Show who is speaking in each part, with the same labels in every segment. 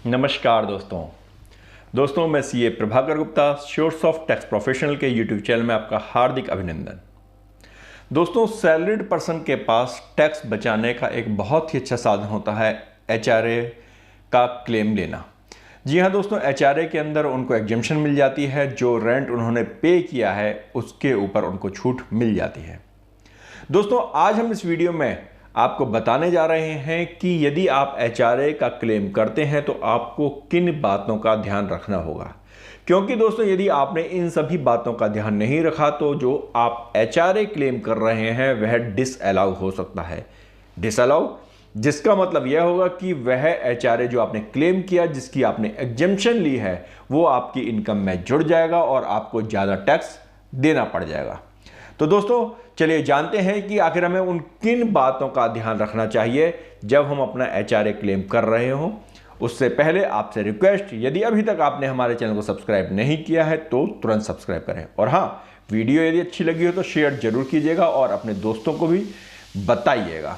Speaker 1: नमस्कार दोस्तों मैं CA Prabhakar Gupta source of tax professional के यूट्यूब चैनल में आपका हार्दिक अभिनंदन। दोस्तों, सैलरीड पर्सन के पास टैक्स बचाने का एक बहुत ही अच्छा साधन होता है एचआरए का क्लेम लेना। जी हाँ दोस्तों, एचआरए के अंदर उनको एग्जेम्पशन मिल जाती है। जो रेंट उन्होंने पे किया है उसके ऊपर उनको छूट मिल जाती है। दोस्तों, आज हम इस वीडियो में आपको बताने जा रहे हैं कि यदि आप एचआरए का क्लेम करते हैं तो आपको किन बातों का ध्यान रखना होगा। क्योंकि दोस्तों, यदि आपने इन सभी बातों का ध्यान नहीं रखा तो जो आप एचआरए क्लेम कर रहे हैं वह डिसअलाउ हो सकता है। डिसअलाउ जिसका मतलब यह होगा कि वह एचआरए जो आपने क्लेम किया, जिसकी आपने एग्जेम्पशन ली है, वो आपकी इनकम में जुड़ जाएगा और आपको ज़्यादा टैक्स देना पड़ जाएगा। तो दोस्तों, चलिए जानते हैं कि आखिर हमें उन किन बातों का ध्यान रखना चाहिए जब हम अपना एचआरए क्लेम कर रहे हों। उससे पहले आपसे रिक्वेस्ट, यदि अभी तक आपने हमारे चैनल को सब्सक्राइब नहीं किया है तो तुरंत सब्सक्राइब करें। और हाँ, वीडियो यदि अच्छी लगी हो तो शेयर जरूर कीजिएगा और अपने दोस्तों को भी बताइएगा।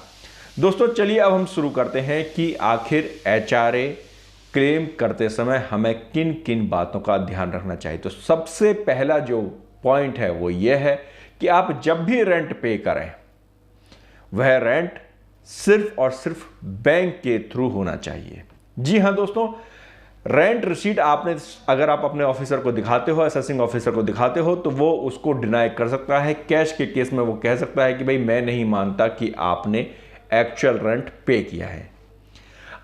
Speaker 1: दोस्तों, चलिए अब हम शुरू करते हैं कि आखिर एचआरए क्लेम करते समय हमें किन किन बातों का ध्यान रखना चाहिए। तो सबसे पहला जो पॉइंट है वो ये है कि आप जब भी रेंट पे करें वह रेंट सिर्फ और सिर्फ बैंक के थ्रू होना चाहिए। जी हां दोस्तों, रेंट रिसीट आपने अगर आप अपने ऑफिसर को दिखाते हो, असेसिंग ऑफिसर को दिखाते हो, तो वो उसको डिनाई कर सकता है। कैश के केस में वो कह सकता है कि भाई मैं नहीं मानता कि आपने एक्चुअल रेंट पे किया है।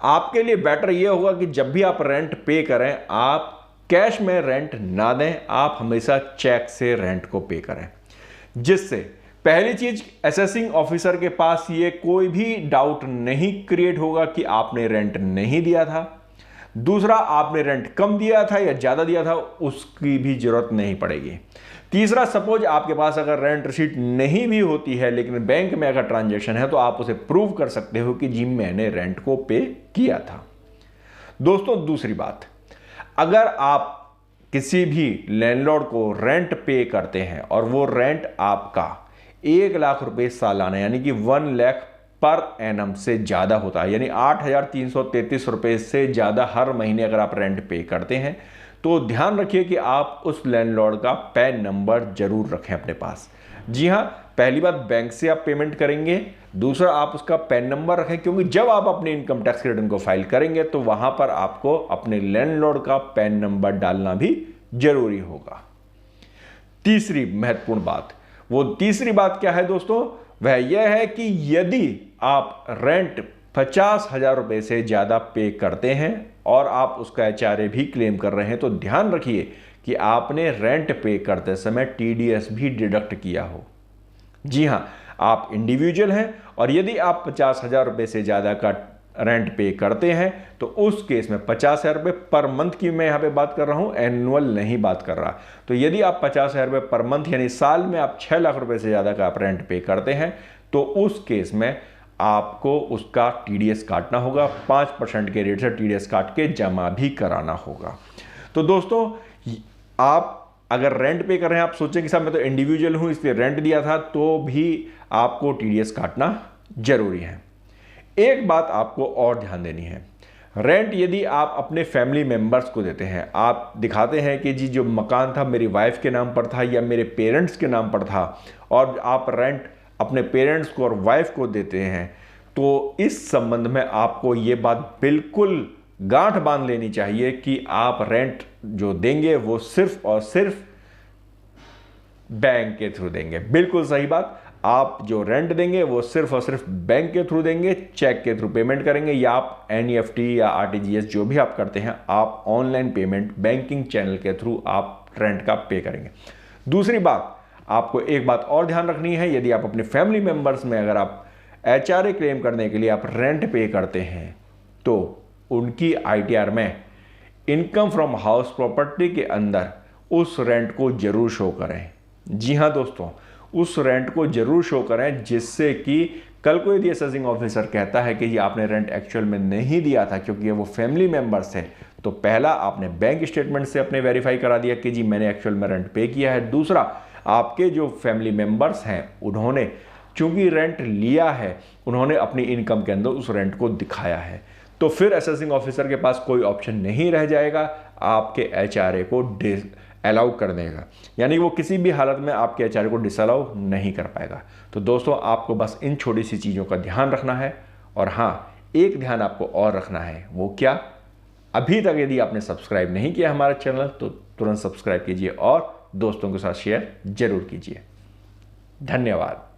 Speaker 1: आपके लिए बेटर यह होगा कि जब भी आप रेंट पे करें आप कैश में रेंट ना दें, आप हमेशा चेक से रेंट को पे करें। जिससे पहली चीज, असेसिंग ऑफिसर के पास ये कोई भी डाउट नहीं क्रिएट होगा कि आपने रेंट नहीं दिया था। दूसरा, आपने रेंट कम दिया था या ज्यादा दिया था उसकी भी जरूरत नहीं पड़ेगी। तीसरा, सपोज आपके पास अगर रेंट रिसीट नहीं भी होती है लेकिन बैंक में अगर ट्रांजैक्शन है तो आप उसे प्रूव कर सकते हो कि जी मैंने रेंट को पे किया था। दोस्तों, दूसरी बात, अगर आप किसी भी लैंडलॉर्ड को रेंट पे करते हैं और वो रेंट आपका 1 लाख रुपए सालाना यानी कि 1 लाख पर एनम से ज्यादा होता है, यानी 8,333 रुपए से ज्यादा हर महीने अगर आप रेंट पे करते हैं तो ध्यान रखिए कि आप उस लैंडलॉर्ड का पैन नंबर जरूर रखें अपने पास। जी हां, पहली बात, बैंक से आप पेमेंट करेंगे। दूसरा, आप उसका पैन नंबर रखें, क्योंकि जब आप अपने इनकम टैक्स रिटर्न को फाइल करेंगे तो वहां पर आपको अपने लैंडलॉर्ड का पैन नंबर डालना भी जरूरी होगा। तीसरी महत्वपूर्ण बात, वो तीसरी बात क्या है दोस्तों, वह यह है कि यदि आप रेंट 50,000 रुपए से ज्यादा पे करते हैं और आप उसका एचआरए भी क्लेम कर रहे हैं तो ध्यान रखिए कि आपने रेंट पे करते समय टीडीएस भी डिडक्ट किया हो। जी हां, आप इंडिविजुअल हैं और यदि आप 50,000 रुपए से ज्यादा का रेंट पे करते हैं तो उस केस में 50,000 रुपए पर मंथ की मैं यहां पे बात कर रहा हूं, एनुअल नहीं बात कर रहा। तो यदि आप 50,000 रुपए पर मंथ यानी साल में आप 6 लाख रुपए से ज्यादा का आप रेंट पे करते हैं तो उस केस में आपको उसका टीडीएस काटना होगा। 5% के रेट से टीडीएस काट के जमा भी कराना होगा। तो दोस्तों, आप अगर रेंट पे कर रहे हैं, आप सोचें कि साहब मैं तो इंडिविजुअल हूं इसलिए रेंट दिया था, तो भी आपको टीडीएस काटना जरूरी है। एक बात आपको और ध्यान देनी है, रेंट यदि आप अपने फैमिली मेंबर्स को देते हैं, आप दिखाते हैं कि जी जो मकान था मेरी वाइफ के नाम पर था या मेरे पेरेंट्स के नाम पर था, और आप रेंट अपने पेरेंट्स को और वाइफ को देते हैं, तो इस संबंध में आपको ये बात बिल्कुल गांठ बांध लेनी चाहिए कि आप रेंट जो देंगे वो सिर्फ और सिर्फ बैंक के थ्रू देंगे। बिल्कुल सही बात, आप जो रेंट देंगे वो सिर्फ और सिर्फ बैंक के थ्रू देंगे, चेक के थ्रू पेमेंट करेंगे या आप एनईएफटी या आरटीजीएस जो भी आप करते हैं, आप ऑनलाइन पेमेंट बैंकिंग चैनल के थ्रू आप रेंट का पे करेंगे। दूसरी बात, आपको एक बात और ध्यान रखनी है, यदि आप अपने फैमिली मेंबर्स में अगर आप एचआरए क्लेम करने के लिए आप रेंट पे करते हैं तो उनकी आईटीआर में इनकम फ्रॉम हाउस प्रॉपर्टी के अंदर उस रेंट को जरूर शो करें। जी हां दोस्तों, उस रेंट को जरूर शो करें, जिससे कि कल को यदि असेसिंग ऑफिसर कहता है कि ये आपने रेंट एक्चुअल में नहीं दिया था क्योंकि वो फैमिली मेंबर्स है, तो पहला आपने बैंक स्टेटमेंट से अपने वेरीफाई करा दिया कि जी मैंने एक्चुअल में रेंट पे किया है। दूसरा, आपके जो फैमिली मेंबर्स हैं उन्होंने चूंकि रेंट लिया है, उन्होंने अपनी इनकम के अंदर उस रेंट को दिखाया है। तो फिर असेसिंग ऑफिसर के पास कोई ऑप्शन नहीं रह जाएगा आपके एचआरए को अलाउ कर देगा, यानी वो किसी भी हालत में आपके एचआरए को डिसअलाउ नहीं कर पाएगा। तो दोस्तों आपको बस इन छोटी सी चीज़ों का ध्यान रखना है। और हाँ, एक ध्यान आपको और रखना है, वो क्या, अभी तक यदि आपने सब्सक्राइब नहीं किया हमारा चैनल तो तुरंत सब्सक्राइब कीजिए और दोस्तों के साथ शेयर जरूर कीजिए। धन्यवाद।